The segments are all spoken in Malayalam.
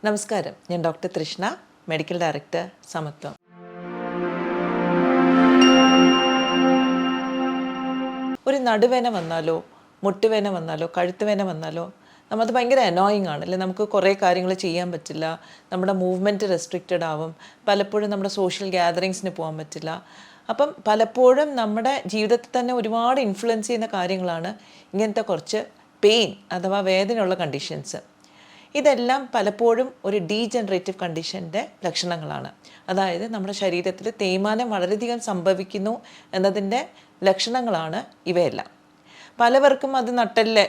നമസ്കാരം, ഞാൻ ഡോക്ടർ തൃഷ്ണ, മെഡിക്കൽ ഡയറക്ടർ, സമത്വം. ഒരു നടുവേന വന്നാലോ, മുട്ടുവേന വന്നാലോ, കഴുത്തുവേന വന്നാലോ അത് ഭയങ്കര അനോയിങ് ആണ് അല്ലേ. നമുക്ക് കുറേ കാര്യങ്ങൾ ചെയ്യാൻ പറ്റില്ല, നമ്മുടെ മൂവ്മെൻറ്റ് റെസ്ട്രിക്റ്റഡ് ആവും, പലപ്പോഴും നമ്മുടെ സോഷ്യൽ ഗ്യാതറിങ്സിന് പോകാൻ പറ്റില്ല. അപ്പം പലപ്പോഴും നമ്മുടെ ജീവിതത്തിൽ തന്നെ ഒരുപാട് ഇൻഫ്ലുവൻസ് ചെയ്യുന്ന കാര്യങ്ങളാണ് ഇങ്ങനത്തെ കുറച്ച് പെയിൻ അഥവാ വേദനയുള്ള കണ്ടീഷൻസ്. ഇതെല്ലാം പലപ്പോഴും ഒരു ഡീജനറേറ്റീവ് കണ്ടീഷൻ്റെ ലക്ഷണങ്ങളാണ്. അതായത് നമ്മുടെ ശരീരത്തിൽ തേയ്മാനം വളരെയധികം സംഭവിക്കുന്നു എന്നതിൻ്റെ ലക്ഷണങ്ങളാണ് ഇവയെല്ലാം. പലവർക്കും അത് നട്ടലിലെ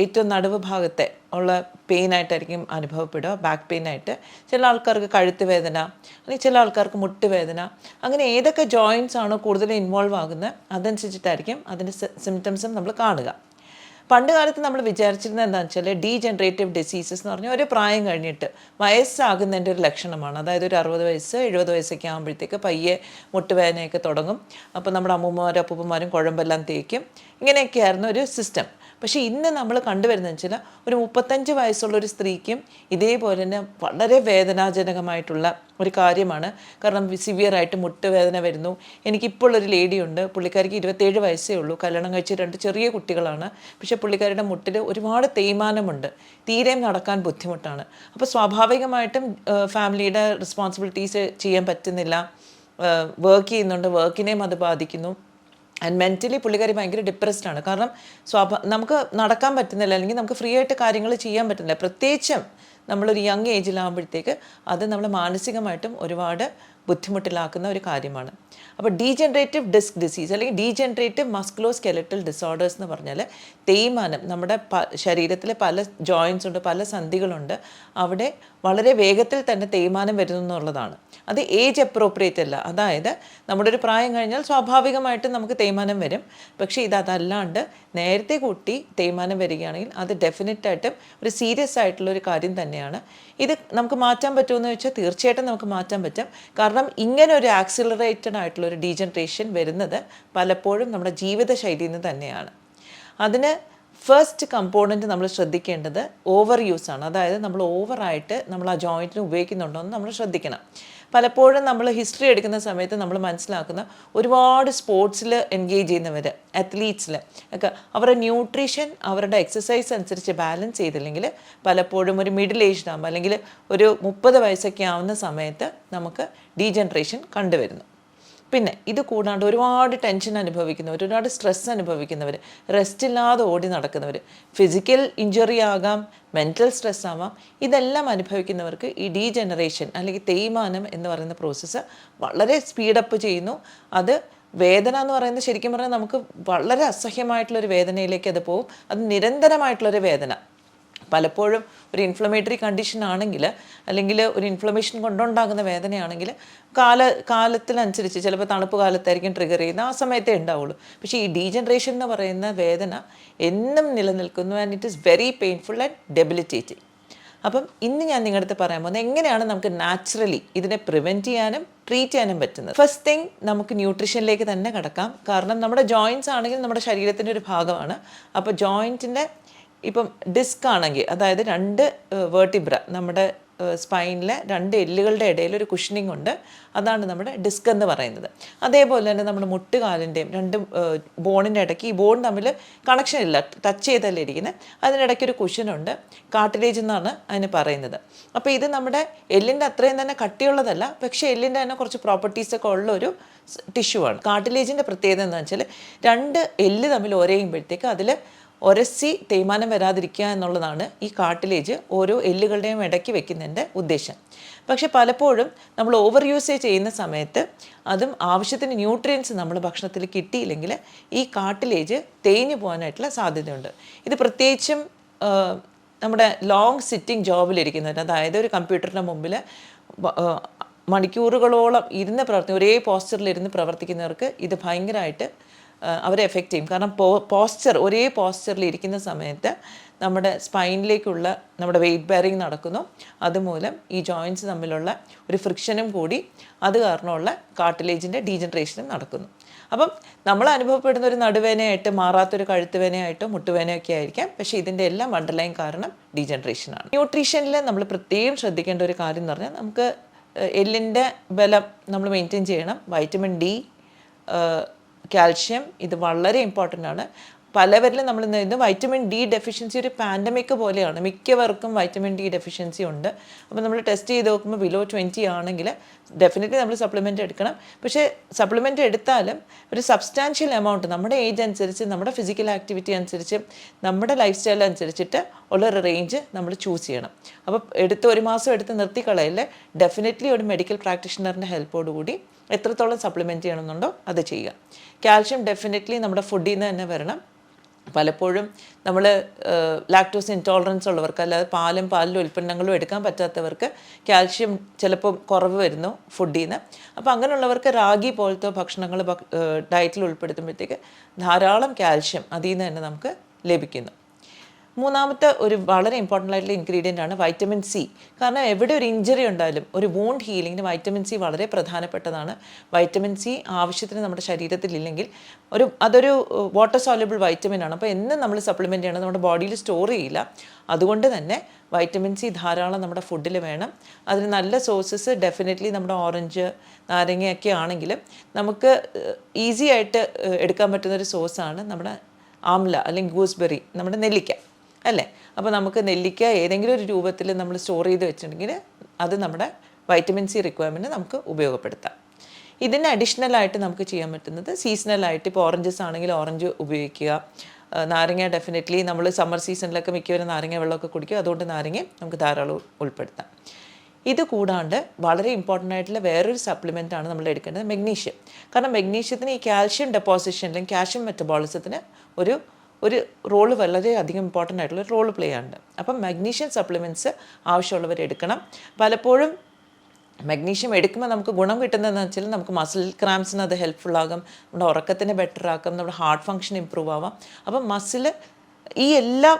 ഏറ്റവും നടുവ് ഭാഗത്തെ ഉള്ള പെയിനായിട്ടായിരിക്കും അനുഭവപ്പെടുക, ബാക്ക് പെയിനായിട്ട്. ചില ആൾക്കാർക്ക് കഴുത്ത് വേദന, അല്ലെങ്കിൽ ചില ആൾക്കാർക്ക് മുട്ടുവേദന. അങ്ങനെ ഏതൊക്കെ ജോയിൻറ്റ്സ് ആണോ കൂടുതൽ ഇൻവോൾവ് ആകുന്നത് അതനുസരിച്ചിട്ടായിരിക്കും അതിൻ്റെ സിംറ്റംസും നമ്മൾ കാണുക. പണ്ട് കാലത്ത് നമ്മൾ വിചാരിച്ചിരുന്നത് എന്താണെന്ന് വെച്ചാൽ ഡീജനറേറ്റീവ് ഡിസീസസ് എന്ന് പറഞ്ഞാൽ ഒരു പ്രായം കഴിഞ്ഞിട്ട് വയസ്സാകുന്നതിൻ്റെ ഒരു ലക്ഷണമാണ്. അതായത് ഒരു 60 വയസ്സ് 70 വയസ്സൊക്കെ ആകുമ്പോഴത്തേക്ക് പയ്യെ മുട്ടുവേദനയൊക്കെ തുടങ്ങും. അപ്പോൾ നമ്മുടെ അമ്മൂമ്മമാരും അപ്പൂപ്പന്മാരും കുഴമ്പെല്ലാം തേക്കും. ഇങ്ങനെയൊക്കെയായിരുന്നു ഒരു സിസ്റ്റം. പക്ഷേ ഇന്ന് നമ്മൾ കണ്ടുവരുന്നതെന്ന് വെച്ചാൽ ഒരു 35 വയസ്സുള്ളൊരു സ്ത്രീക്കും ഇതേപോലെ തന്നെ വളരെ വേദനാജനകമായിട്ടുള്ള ഒരു കാര്യമാണ്. കാരണം സിവിയറായിട്ട് മുട്ടുവേദന വരുന്നു. എനിക്കിപ്പോൾ ഒരു ലേഡിയുണ്ട്, പുള്ളിക്കാരിക്ക് 27 വയസ്സേ ഉള്ളൂ, കല്യാണം കഴിച്ച് 2 ചെറിയ കുട്ടികളാണ്. പക്ഷേ പുള്ളിക്കാരുടെ മുട്ടിൽ ഒരുപാട് തേയ്മാനമുണ്ട്, തീരെയും നടക്കാൻ ബുദ്ധിമുട്ടാണ്. അപ്പോൾ സ്വാഭാവികമായിട്ടും ഫാമിലിയുടെ റെസ്പോൺസിബിലിറ്റീസ് ചെയ്യാൻ പറ്റുന്നില്ല, വർക്ക് ചെയ്യുന്നുണ്ട്, വർക്കിനെയും അത് ബാധിക്കുന്നു. ആൻഡ് മെൻ്റലി പുള്ളിക്കാരി ഭയങ്കര ഡിപ്രസ്ഡ് ആണ്. കാരണം നമുക്ക് നടക്കാൻ പറ്റുന്നില്ല, അല്ലെങ്കിൽ നമുക്ക് ഫ്രീ ആയിട്ട് കാര്യങ്ങൾ ചെയ്യാൻ പറ്റുന്നില്ല. പ്രത്യേകിച്ചും നമ്മളൊരു യങ് ഏജിലാകുമ്പോഴത്തേക്ക് അത് നമ്മൾ മാനസികമായിട്ടും ഒരുപാട് ബുദ്ധിമുട്ടിലാക്കുന്ന ഒരു കാര്യമാണ്. അപ്പോൾ ഡീജനറേറ്റീവ് ഡിസ്ക് ഡിസീസ് അല്ലെങ്കിൽ ഡീജനറേറ്റീവ് മസ്കുലോ സ്കെലറ്റൽ ഡിസോർഡേഴ്സ് എന്ന് പറഞ്ഞാൽ തേയ്മാനം, നമ്മുടെ ശരീരത്തിലെ പല ജോയിൻറ്റ്സ് ഉണ്ട്, പല സന്ധികളുണ്ട്, അവിടെ വളരെ വേഗത്തിൽ തന്നെ തേയ്മാനം വരുന്നു എന്നുള്ളതാണ്. അത് ഏജ് അപ്രോപ്രിയേറ്റ് അല്ല. അതായത് നമ്മുടെ ഒരു പ്രായം കഴിഞ്ഞാൽ സ്വാഭാവികമായിട്ടും നമുക്ക് തേയ്മാനം വരും. പക്ഷേ അതല്ലാണ്ട് നേരത്തെ കൂട്ടി തേയ്മാനം വരികയാണെങ്കിൽ അത് ഡെഫിനറ്റായിട്ടും ഒരു സീരിയസ് ആയിട്ടുള്ളൊരു കാര്യം തന്നെയാണ്. ഇത് നമുക്ക് മാറ്റാൻ പറ്റുമെന്ന് ചോദിച്ചാൽ തീർച്ചയായിട്ടും നമുക്ക് മാറ്റാൻ പറ്റും. കാരണം ഇങ്ങനെ ഒരു ആക്സിലറേറ്റഡ് ആയിട്ടുള്ളൊരു ഡീജനറേഷൻ വരുന്നത് പലപ്പോഴും നമ്മുടെ ജീവിതശൈലിയിൽ നിന്ന് തന്നെയാണ്. അതിന് ഫസ്റ്റ് കമ്പോണൻറ്റ് നമ്മൾ ശ്രദ്ധിക്കേണ്ടത് ഓവർ യൂസ് ആണ്. അതായത് നമ്മൾ ഓവറായിട്ട് നമ്മൾ ആ ജോയിൻറ്റിന് ഉപയോഗിക്കുന്നുണ്ടോ എന്ന് നമ്മൾ ശ്രദ്ധിക്കണം. പലപ്പോഴും നമ്മൾ ഹിസ്റ്ററി എടുക്കുന്ന സമയത്ത് നമ്മൾ മനസ്സിലാക്കുന്ന ഒരുപാട് സ്പോർട്സിൽ എൻഗേജ് ചെയ്യുന്നവർ, അത്ലീറ്റ്സിൽ ഒക്കെ അവരുടെ ന്യൂട്രീഷൻ അവരുടെ എക്സസൈസ് അനുസരിച്ച് ബാലൻസ് ചെയ്തില്ലെങ്കിൽ പലപ്പോഴും ഒരു മിഡിൽ ഏജ്ഡ് ആകുമ്പോൾ അല്ലെങ്കിൽ ഒരു 30 വയസ്സൊക്കെ ആവുന്ന സമയത്ത് നമുക്ക് ഡീജനറേഷൻ കണ്ടുവരുന്നു. പിന്നെ ഇത് കൂടാണ്ട് ഒരുപാട് ടെൻഷൻ അനുഭവിക്കുന്നവർ, ഒരുപാട് സ്ട്രെസ് അനുഭവിക്കുന്നവർ, റെസ്റ്റ് ഇല്ലാതെ ഓടി നടക്കുന്നവർ, ഫിസിക്കൽ ഇഞ്ചുറി ആകാം, മെൻ്റൽ സ്ട്രെസ് ആവാം, ഇതെല്ലാം അനുഭവിക്കുന്നവർക്ക് ഈ ഡീജനറേഷൻ അല്ലെങ്കിൽ തേയ്മാനം എന്ന് പറയുന്ന പ്രോസസ്സ് വളരെ സ്പീഡപ്പ് ചെയ്യുന്നു. അത് വേദന എന്ന് പറയുന്നത് ശരിക്കും പറഞ്ഞാൽ നമുക്ക് വളരെ അസഹ്യമായിട്ടുള്ളൊരു വേദനയിലേക്ക് അത് പോകും. അത് നിരന്തരമായിട്ടുള്ളൊരു വേദന. പലപ്പോഴും ഒരു ഇൻഫ്ലമേറ്ററി കണ്ടീഷൻ ആണെങ്കിൽ, അല്ലെങ്കിൽ ഒരു ഇൻഫ്ലമേഷൻ കൊണ്ടുണ്ടാകുന്ന വേദനയാണെങ്കിൽ കാലത്തിനനുസരിച്ച് ചിലപ്പോൾ തണുപ്പ് കാലത്തായിരിക്കും ട്രിഗർ ചെയ്യുന്നത്, ആ സമയത്തേ ഉണ്ടാവുള്ളൂ. പക്ഷേ ഈ ഡീജനറേഷൻ എന്ന് പറയുന്ന വേദന എന്നും നിലനിൽക്കുന്നു. And it is very painful and debilitating. അപ്പം ഇന്ന് ഞാൻ നിങ്ങളുടെ അടുത്ത് പറയാൻ പോകുന്നത് എങ്ങനെയാണ് നമുക്ക് നാച്ചുറലി ഇതിനെ പ്രിവെൻറ്റ് ചെയ്യാനും ട്രീറ്റ് ചെയ്യാനും പറ്റുന്നത്. ഫസ്റ്റ് തിങ്, നമുക്ക് ന്യൂട്രീഷനിലേക്ക് തന്നെ കിടക്കാം. കാരണം നമ്മുടെ ജോയിൻറ്റ്സ് ആണെങ്കിൽ നമ്മുടെ ശരീരത്തിൻ്റെ ഒരു ഭാഗമാണ്. അപ്പോൾ ജോയിൻറ്റിൻ്റെ ഇപ്പം ഡിസ്ക് ആണെങ്കിൽ, അതായത് 2 വേർട്ടിബ്ര, നമ്മുടെ സ്പൈനിലെ 2 എല്ലുകളുടെ ഇടയിൽ ഒരു കുഷനിങ് ഉണ്ട്, അതാണ് നമ്മുടെ ഡിസ്ക് എന്ന് പറയുന്നത്. അതേപോലെ തന്നെ നമ്മുടെ മുട്ടുകാലിൻ്റെയും 2 ബോണിൻ്റെ ഇടയ്ക്ക്, ഈ ബോൺ തമ്മിൽ കണക്ഷൻ ഇല്ല, ടച്ച് ചെയ്തല്ലേ ഇരിക്കുന്നത്, അതിനിടയ്ക്കൊരു കുഷനുണ്ട്, കാർട്ടിലേജ് എന്നാണ് അതിന് പറയുന്നത്. അപ്പോൾ ഇത് നമ്മുടെ എല്ലിൻ്റെ അത്രയും തന്നെ കട്ടിയുള്ളതല്ല, പക്ഷേ എല്ലിൻ്റെ തന്നെ കുറച്ച് പ്രോപ്പർട്ടീസൊക്കെ ഉള്ള ഒരു ടിഷ്യൂ ആണ്. കാർട്ടിലേജിൻ്റെ പ്രത്യേകത എന്താണെന്ന് വെച്ചാൽ 2 എല്ല് തമ്മിൽ ഒരയുമ്പോഴത്തേക്ക് അതിൽ ഒരസി തേയ്മാനം വരാതിരിക്കുക എന്നുള്ളതാണ് ഈ കാർട്ടിലേജ് ഓരോ എല്ലുകളുടെയും ഇടയ്ക്ക് വെക്കുന്നതിൻ്റെ ഉദ്ദേശം. പക്ഷെ പലപ്പോഴും നമ്മൾ ഓവർ യൂസേജ് ചെയ്യുന്ന സമയത്ത് അതും ആവശ്യത്തിന് ന്യൂട്രിയൻസ് നമ്മൾ ഭക്ഷണത്തിൽ കിട്ടിയില്ലെങ്കിൽ ഈ കാർട്ടിലേജ് തേഞ്ഞു പോകാനായിട്ടുള്ള സാധ്യതയുണ്ട്. ഇത് പ്രത്യേകിച്ചും നമ്മുടെ ലോങ് സിറ്റിംഗ് ജോബിലിരിക്കുന്നവർ, അതായത് ഒരു കമ്പ്യൂട്ടറിൻ്റെ മുമ്പിൽ മണിക്കൂറുകളോളം ഒരേ പോസ്ചറിലിരുന്ന് പ്രവർത്തിക്കുന്നവർക്ക് ഇത് ഭയങ്കരമായിട്ട് അവരെ എഫക്റ്റ് ചെയ്യും. കാരണം ഒരേ പോസ്ചറിൽ ഇരിക്കുന്ന സമയത്ത് നമ്മുടെ സ്പൈനിലേക്കുള്ള നമ്മുടെ വെയിറ്റ് ബെയറിങ് നടക്കുന്നു. അതുമൂലം ഈ ജോയിൻറ്റ്സ് തമ്മിലുള്ള ഒരു ഫ്രിക്ഷനും കൂടി അത് കാരണമുള്ള കാർട്ടിലേജിൻ്റെ ഡീജനറേഷനും നടക്കുന്നു. അപ്പം നമ്മൾ അനുഭവപ്പെടുന്ന ഒരു നടുവേനയായിട്ട് മാറാത്തൊരു കഴുത്തുവേനയായിട്ടോ മുട്ടുവേനയൊക്കെ ആയിരിക്കാം. പക്ഷേ ഇതിൻ്റെ എല്ലാം അണ്ടർലൈൻ കാരണം ഡീജനറേഷനാണ്. ന്യൂട്രീഷനിൽ നമ്മൾ പ്രത്യേകം ശ്രദ്ധിക്കേണ്ട ഒരു കാര്യം എന്ന് പറഞ്ഞാൽ നമുക്ക് എല്ലിൻ്റെ ബലം നമ്മൾ മെയിൻറ്റെയിൻ ചെയ്യണം. വൈറ്റമിൻ ഡി, കാൽഷ്യം ഇത് വളരെ ഇമ്പോർട്ടൻ്റ് ആണ്. പലവരിലും നമ്മൾ ഇന്ന് വൈറ്റമിൻ ഡി ഡെഫിഷ്യൻസി ഒരു പാൻഡമിക് പോലെയാണ്. മിക്കവർക്കും വൈറ്റമിൻ ഡി ഡെഫിഷ്യൻസി ഉണ്ട്. അപ്പോൾ നമ്മൾ ടെസ്റ്റ് ചെയ്ത് നോക്കുമ്പോൾ ബിലോ 20 ആണെങ്കിൽ ഡെഫിനറ്റ്ലി നമ്മൾ സപ്ലിമെൻ്റ് എടുക്കണം. പക്ഷേ സപ്ലിമെൻ്റ് എടുത്താലും ഒരു സബ്സ്റ്റാൻഷ്യൽ എമൗണ്ട് നമ്മുടെ ഏജ് അനുസരിച്ച്, നമ്മുടെ ഫിസിക്കൽ ആക്ടിവിറ്റി അനുസരിച്ച്, നമ്മുടെ ലൈഫ് സ്റ്റൈൽ അനുസരിച്ചിട്ട് ഉള്ളൊരു റേഞ്ച് നമ്മൾ ചൂസ് ചെയ്യണം. അപ്പോൾ ഒരു മാസം എടുത്ത് നിർത്തിക്കളയല്ലേ, ഡെഫിനറ്റ്ലി ഒരു മെഡിക്കൽ പ്രാക്ടീഷണറിൻ്റെ ഹെൽപ്പോടുകൂടി എത്രത്തോളം സപ്ലിമെൻറ്റ് ചെയ്യണമെന്നുണ്ടോ അത് ചെയ്യുക. കാൽഷ്യം ഡെഫിനറ്റ്ലി നമ്മുടെ ഫുഡിൽ നിന്ന് തന്നെ വരണം. പലപ്പോഴും നമ്മൾ ലാക്ടോസ് ഇൻടോളറൻസ് ഉള്ളവർക്ക്, അല്ലാതെ പാലിലും ഉൽപ്പന്നങ്ങളും എടുക്കാൻ പറ്റാത്തവർക്ക് കാൽഷ്യം ചിലപ്പോൾ കുറവ് വരുന്നു ഫുഡിൽ നിന്ന്. അപ്പോൾ അങ്ങനെയുള്ളവർക്ക് റാഗി പോലത്തെ ഭക്ഷണങ്ങൾ ഡയറ്റിൽ ഉൾപ്പെടുത്തുമ്പോഴത്തേക്ക് ധാരാളം കാൽഷ്യം അതിൽ നിന്ന് തന്നെ നമുക്ക് ലഭിക്കുന്നു. മൂന്നാമത്തെ ഒരു വളരെ ഇമ്പോർട്ടൻ്റ് ആയിട്ടുള്ള ഇൻഗ്രീഡിയൻ്റ് ആണ് വൈറ്റമിൻ സി. കാരണം എവിടെ ഒരു ഇഞ്ചറി ഉണ്ടായാലും ഒരു വൂണ്ട് ഹീലിങ്ങിന് വൈറ്റമിൻ സി വളരെ പ്രധാനപ്പെട്ടതാണ്. വൈറ്റമിൻ സി ആവശ്യത്തിന് നമ്മുടെ ശരീരത്തിലില്ലെങ്കിൽ അതൊരു വാട്ടർ സോല്യൂബിൾ വൈറ്റമിൻ ആണ്. അപ്പോൾ എന്നും നമ്മൾ സപ്ലിമെൻ്റ് ചെയ്യണം, നമ്മുടെ ബോഡിയിൽ സ്റ്റോർ ചെയ്യില്ല. അതുകൊണ്ട് തന്നെ വൈറ്റമിൻ സി ധാരാളം നമ്മുടെ ഫുഡിൽ വേണം. അതിന് നല്ല സോഴ്സസ് ഡെഫിനറ്റ്ലി നമ്മുടെ ഓറഞ്ച്, നാരങ്ങയൊക്കെ ആണെങ്കിലും നമുക്ക് ഈസി ആയിട്ട് എടുക്കാൻ പറ്റുന്നൊരു സോഴ്സാണ് നമ്മുടെ ആംല അല്ലെങ്കിൽ ഗൂസ്ബെറി, നമ്മുടെ നെല്ലിക്ക അല്ലേ. അപ്പോൾ നമുക്ക് നെല്ലിക്ക ഏതെങ്കിലും ഒരു രൂപത്തിൽ നമ്മൾ സ്റ്റോർ ചെയ്ത് വെച്ചിട്ടുണ്ടെങ്കിൽ അത് നമ്മുടെ വൈറ്റമിൻ സി റിക്വയർമെൻറ്റ് നമുക്ക് ഉപയോഗപ്പെടുത്താം. ഇതിന് അഡീഷണലായിട്ട് നമുക്ക് ചെയ്യാൻ പറ്റുന്നത് സീസണലായിട്ട്, ഇപ്പോൾ ഓറഞ്ചസ് ആണെങ്കിൽ ഓറഞ്ച് ഉപയോഗിക്കുക. നാരങ്ങ ഡെഫിനറ്റ്ലി നമ്മൾ സമ്മർ സീസണിലൊക്കെ മിക്കവരും നാരങ്ങ വെള്ളമൊക്കെ കുടിക്കും. അതുകൊണ്ട് നാരങ്ങ നമുക്ക് ധാരാളം ഉൾപ്പെടുത്താം. ഇത് കൂടാണ്ട് വളരെ ഇമ്പോർട്ടൻ്റ് ആയിട്ടുള്ള വേറൊരു സപ്ലിമെൻ്റാണ് നമ്മൾ എടുക്കേണ്ടത് മെഗ്നീഷ്യം. കാരണം മെഗ്നീഷ്യത്തിന് ഈ കാൽഷ്യം ഡെപ്പോസിഷൻ അല്ലെങ്കിൽ കാൽഷ്യം മെറ്റബോളിസത്തിന് ഒരു റോള് വളരെയധികം ഇമ്പോർട്ടൻ്റ് ആയിട്ടുള്ള ഒരു റോള് പ്ലേ ചെയ്യുന്നുണ്ട്. അപ്പം മെഗ്നീഷ്യം സപ്ലിമെൻറ്റ്സ് ആവശ്യമുള്ളവർ എടുക്കണം. പലപ്പോഴും മെഗ്നീഷ്യം എടുക്കുമ്പോൾ നമുക്ക് ഗുണം കിട്ടുന്നതെന്ന് വെച്ചാൽ നമുക്ക് മസിൽ ക്രാംസിന് അത് ഹെൽപ്ഫുള്ളാകും, നമ്മുടെ ഉറക്കത്തിന് ബെറ്റർ ആക്കും, നമ്മുടെ ഹാർട്ട് ഫങ്ഷൻ ഇമ്പ്രൂവ് ആവാം. അപ്പം മസിൽ ഈ എല്ലാ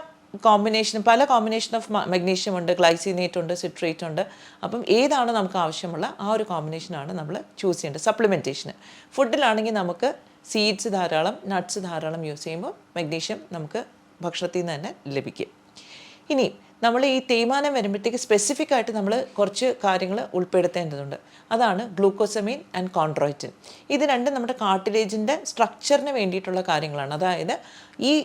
പല കോമ്പിനേഷൻ ഓഫ് മെഗ്നീഷ്യം ഉണ്ട്, ഗ്ലൈസിനേറ്റ് ഉണ്ട്, സിട്രേറ്റ് ഉണ്ട്. അപ്പം ഏതാണ് നമുക്ക് ആവശ്യമുള്ള ആ ഒരു കോമ്പിനേഷനാണ് നമ്മൾ ചൂസ് ചെയ്യേണ്ടത് സപ്ലിമെൻറ്റേഷന്. ഫുഡിലാണെങ്കിൽ നമുക്ക് സീഡ്സ് ധാരാളം, നട്ട്സ് ധാരാളം യൂസ് ചെയ്യുമ്പോൾ മെഗ്നീഷ്യം നമുക്ക് ഭക്ഷണത്തിൽ നിന്ന് തന്നെ ലഭിക്കും. ഇനി നമ്മൾ ഈ തേയ്മാനം വരുമ്പോഴത്തേക്ക് സ്പെസിഫിക് ആയിട്ട് നമ്മൾ കുറച്ച് കാര്യങ്ങൾ ഉൾപ്പെടുത്തേണ്ടതുണ്ട്. അതാണ് ഗ്ലൂക്കോസമീൻ ആൻഡ് കോൺട്രോയിറ്റിൻ. ഇത് രണ്ടും നമ്മുടെ കാർട്ടിലേജിൻ്റെ സ്ട്രക്ചറിന് വേണ്ടിയിട്ടുള്ള കാര്യങ്ങളാണ്. അതായത്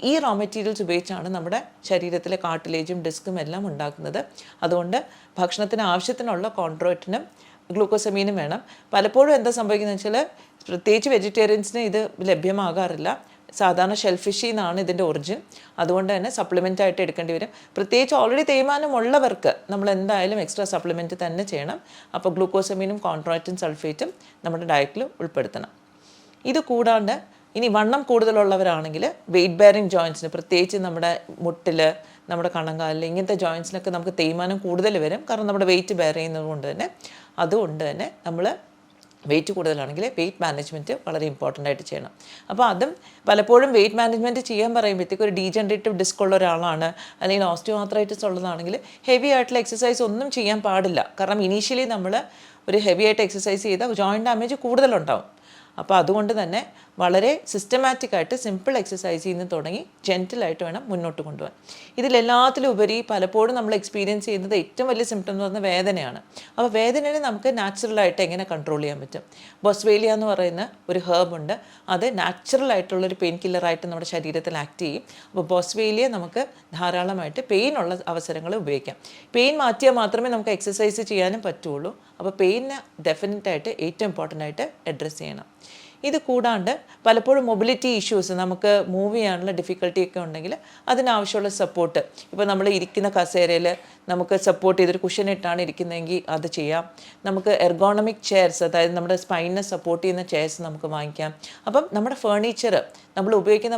ഈ റോ മെറ്റീരിയൽസ് ഉപയോഗിച്ചാണ് നമ്മുടെ ശരീരത്തിലെ കാർട്ടിലേജും ഡിസ്കും എല്ലാം ഉണ്ടാക്കുന്നത്. അതുകൊണ്ട് ഭക്ഷണത്തിന് ആവശ്യത്തിനുള്ള കോൺട്രോയിറ്റിനും ഗ്ലൂക്കോസമീനും വേണം. പലപ്പോഴും എന്താ സംഭവിക്കുന്നത് വെച്ചാൽ പ്രത്യേകിച്ച് വെജിറ്റേറിയൻസിന് ഇത് ലഭ്യമാകാറില്ല. സാധാരണ ഷെൽഫിഷിൽ നിന്നാണ് ഇതിൻ്റെ ഒറിജിൻ. അതുകൊണ്ട് തന്നെ സപ്ലിമെൻ്റ് ആയിട്ട് എടുക്കേണ്ടി വരും. പ്രത്യേകിച്ച് ഓൾറെഡി തേയ്മാനമുള്ളവർക്ക് നമ്മൾ എന്തായാലും എക്സ്ട്രാ സപ്ലിമെൻറ്റ് തന്നെ ചെയ്യണം. അപ്പോൾ ഗ്ലൂക്കോസമീനും കോൺട്രോയിറ്റിൻ സൾഫേറ്റും നമ്മുടെ ഡയറ്റിൽ ഉൾപ്പെടുത്തണം. ഇത് കൂടാണ്ട് ഇനി വണ്ണം കൂടുതലുള്ളവരാണെങ്കിൽ വെയിറ്റ് ബെയറിങ് ജോയിൻസിന്, പ്രത്യേകിച്ച് നമ്മുടെ മുട്ടിൽ, നമ്മുടെ കണങ്കാലിൽ, ഇങ്ങനത്തെ ജോയിൻസിനൊക്കെ നമുക്ക് തേയ്മാനം കൂടുതൽ വരും. കാരണം നമ്മുടെ വെയിറ്റ് ബെയർ ചെയ്യുന്നത് കൊണ്ട് തന്നെ. അതുകൊണ്ട് തന്നെ നമ്മൾ വെയിറ്റ് കൂടുതലാണെങ്കിൽ വെയിറ്റ് മാനേജ്മെൻറ്റ് വളരെ ഇമ്പോർട്ടൻ്റ് ആയിട്ട് ചെയ്യണം. അപ്പോൾ അതും പലപ്പോഴും വെയിറ്റ് മാനേജ്മെൻറ്റ് ചെയ്യാൻ പറയുമ്പോഴത്തേക്ക് ഒരു ഡീജനറേറ്റീവ് ഡിസ്ക് ഉള്ള ഒരാളാണ് അല്ലെങ്കിൽ ഓസ്റ്റിയോആർത്രൈറ്റിസ് ഉള്ളതാണെങ്കിൽ ഹെവി ആയിട്ടുള്ള എക്സസൈസ് ഒന്നും ചെയ്യാൻ പാടില്ല. കാരണം ഇനീഷ്യലി നമ്മൾ ഒരു ഹെവി ആയിട്ട് എക്സസൈസ് ചെയ്താൽ ജോയിൻറ്റ് ഡാമേജ് കൂടുതലുണ്ടാവും. അപ്പോൾ അതുകൊണ്ട് തന്നെ വളരെ സിസ്റ്റമാറ്റിക്കായിട്ട് സിമ്പിൾ എക്സസൈസിൽ നിന്ന് തുടങ്ങി ജെൻറ്റിലായിട്ട് വേണം മുന്നോട്ട് കൊണ്ടുപോകാൻ. ഇതിലെല്ലാത്തിലും ഉപരി പലപ്പോഴും നമ്മൾ എക്സ്പീരിയൻസ് ചെയ്യുന്നത് ഏറ്റവും വലിയ സിംറ്റം എന്ന് പറയുന്നത് വേദനയാണ്. അപ്പോൾ വേദനയെ നമുക്ക് നാച്ചുറലായിട്ട് എങ്ങനെ കൺട്രോൾ ചെയ്യാൻ പറ്റും? ബൊസ്വേലിയ എന്ന് പറയുന്ന ഒരു ഹെർബുണ്ട്. അത് നാച്ചുറലായിട്ടുള്ളൊരു പെയിൻ കില്ലറായിട്ട് നമ്മുടെ ശരീരത്തിൽ ആക്ട് ചെയ്യും. അപ്പോൾ ബൊസ്വേലിയ നമുക്ക് ധാരാളമായിട്ട് പെയിൻ ഉള്ള അവസരങ്ങൾ ഉപയോഗിക്കാം. പെയിൻ മാറ്റിയാൽ മാത്രമേ നമുക്ക് എക്സസൈസ് ചെയ്യാനും പറ്റുള്ളൂ. അപ്പോൾ പെയിനെ ഡെഫിനറ്റായിട്ട് ഏറ്റവും ഇമ്പോർട്ടൻ്റ് ആയിട്ട് അഡ്രസ്സ് ചെയ്യണം. ഇത് കൂടാണ്ട് പലപ്പോഴും മൊബിലിറ്റി ഇഷ്യൂസ്, നമുക്ക് മൂവ് ചെയ്യാനുള്ള ഡിഫിക്കൽട്ടിയൊക്കെ ഉണ്ടെങ്കിൽ അതിനാവശ്യമുള്ള സപ്പോർട്ട്, ഇപ്പോൾ നമ്മൾ ഇരിക്കുന്ന കസേരയിൽ നമുക്ക് സപ്പോർട്ട് ചെയ്തൊരു കുഷൻ ഇട്ടാണ് ഇരിക്കുന്നതെങ്കിൽ അത് ചെയ്യാം. നമുക്ക് എർഗോണമിക് ചെയർസ്, അതായത് നമ്മുടെ സ്പൈനിനെ സപ്പോർട്ട് ചെയ്യുന്ന ചെയർസ് നമുക്ക് വാങ്ങിക്കാം. അപ്പം നമ്മുടെ ഫേർണിച്ചർ, നമ്മൾ ഉപയോഗിക്കുന്ന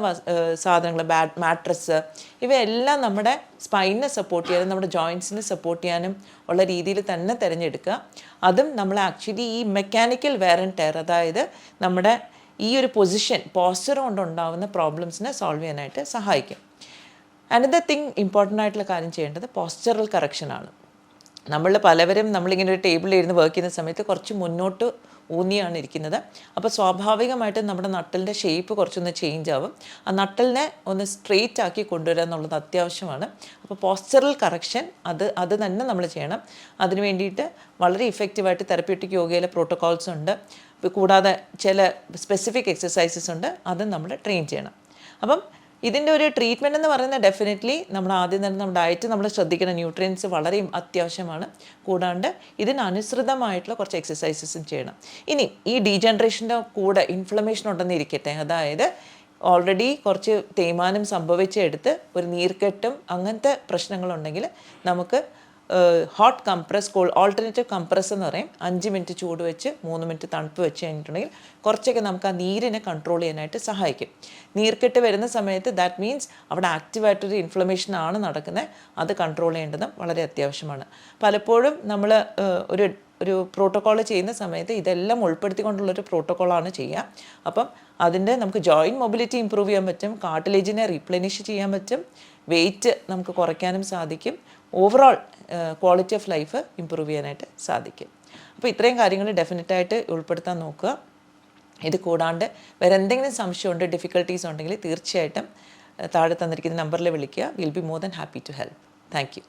സാധനങ്ങൾ, മാട്രസ്, ഇവയെല്ലാം നമ്മുടെ സ്പൈനിനെ സപ്പോർട്ട് ചെയ്യാനും നമ്മുടെ ജോയിൻസിനെ സപ്പോർട്ട് ചെയ്യാനും ഉള്ള രീതിയിൽ തന്നെ തിരഞ്ഞെടുക്കുക. അതും നമ്മൾ ആക്ച്വലി ഈ മെക്കാനിക്കൽ വെയർ ആൻഡ് ടയർ, അതായത് നമ്മുടെ ഈ ഒരു പൊസിഷൻ, പോസ്ചർ കൊണ്ടുണ്ടാകുന്ന പ്രോബ്ലംസിനെ സോൾവ് ചെയ്യാനായിട്ട് സഹായിക്കും. അനദർ തിങ് ഇമ്പോർട്ടൻ്റ് ആയിട്ടുള്ള കാര്യം ചെയ്യേണ്ടത് പോസ്ചറൽ കറക്ഷനാണ്. നമ്മൾ പലവരും നമ്മളിങ്ങനെ ഒരു ടേബിളിൽ ഇരുന്ന് വർക്ക് ചെയ്യുന്ന സമയത്ത് കുറച്ച് മുന്നോട്ട് ഊന്നിയാണ് ഇരിക്കുന്നത്. അപ്പോൾ സ്വാഭാവികമായിട്ടും നമ്മുടെ നട്ടലിൻ്റെ ഷേപ്പ് കുറച്ചൊന്ന് ചേഞ്ച് ആവും. ആ നട്ടലിനെ ഒന്ന് സ്ട്രെയിറ്റ് ആക്കി കൊണ്ടുവരിക എന്നുള്ളത് അത്യാവശ്യമാണ്. അപ്പോൾ പോസ്ചറൽ കറക്ഷൻ അത് തന്നെ നമ്മൾ ചെയ്യണം. അതിന് വേണ്ടിയിട്ട് വളരെ ഇഫക്റ്റീവായിട്ട് തെറപ്യൂട്ടിക് യോഗയിലെ പ്രോട്ടോക്കോൾസ് ഉണ്ട്. കൂടാതെ ചില സ്പെസിഫിക് എക്സസൈസസ് ഉണ്ട്, അതും നമ്മൾ ട്രെയിൻ ചെയ്യണം. അപ്പം ഇതിൻ്റെ ഒരു ട്രീറ്റ്മെൻറ്റ് എന്ന് പറയുന്നത് ഡെഫിനറ്റ്ലി നമ്മൾ ആദ്യം തന്നെ നമ്മുടെ ഡയറ്റ് നമ്മൾ ശ്രദ്ധിക്കണം. ന്യൂട്രിയൻസ് വളരെ അത്യാവശ്യമാണ്. കൂടാണ്ട് ഇതിനനുസൃതമായിട്ടുള്ള കുറച്ച് എക്സസൈസസും ചെയ്യണം. ഇനി ഈ ഡീജനറേഷൻ്റെ കൂടെ ഇൻഫ്ലമേഷൻ ഉണ്ടെന്ന് ഇരിക്കട്ടെ, അതായത് ഓൾറെഡി കുറച്ച് തേയ്മാനം സംഭവിച്ചെടുത്ത് ഒരു നീർക്കെട്ടും അങ്ങനത്തെ പ്രശ്നങ്ങളുണ്ടെങ്കിൽ നമുക്ക് ഹോട്ട് കംപ്രസ് ഓൾട്ടർനേറ്റീവ് കംപ്രസ് എന്ന് പറയും. 5 മിനിറ്റ് ചൂട് വെച്ച് 3 മിനിറ്റ് തണുപ്പ് വെച്ച് കഴിഞ്ഞിട്ടുണ്ടെങ്കിൽ കുറച്ചൊക്കെ നമുക്ക് ആ നീരിനെ കൺട്രോൾ ചെയ്യാനായിട്ട് സഹായിക്കും. നീർക്കെട്ട് വരുന്ന സമയത്ത് ദാറ്റ് മീൻസ് അവിടെ ആക്റ്റീവായിട്ടൊരു ഇൻഫ്ലമേഷൻ ആണ് നടക്കുന്നത്. അത് കൺട്രോൾ ചെയ്യേണ്ടതും വളരെ അത്യാവശ്യമാണ്. പലപ്പോഴും നമ്മൾ ഒരു പ്രോട്ടോക്കോൾ ചെയ്യുന്ന സമയത്ത് ഇതെല്ലാം ഉൾപ്പെടുത്തിക്കൊണ്ടുള്ളൊരു പ്രോട്ടോക്കോളാണ് ചെയ്യുക. അപ്പം അതിൻ്റെ നമുക്ക് ജോയിൻറ്റ് മൊബിലിറ്റി ഇമ്പ്രൂവ് ചെയ്യാൻ പറ്റും, കാർട്ടിലേജിനെ റീപ്ലെനിഷ് ചെയ്യാൻ പറ്റും, വെയിറ്റ് നമുക്ക് കുറയ്ക്കാനും സാധിക്കും, overall quality of life improve ചെയ്യാനായിട്ട് സാധിക്കും. അപ്പോൾ ഇത്രയും കാര്യങ്ങൾ ഡെഫിനറ്റായിട്ട് ഉൾപ്പെടുത്താൻ നോക്കുക. ഇത് കൂടാണ്ട് വേറെ എന്തെങ്കിലും സംശയമുണ്ട്, ഡിഫിക്കൽട്ടീസ് ഉണ്ടെങ്കിൽ തീർച്ചയായിട്ടും താഴെ തന്നിരിക്കുന്ന നമ്പറിൽ വിളിക്കുക. Will be more than happy to help. Thank U.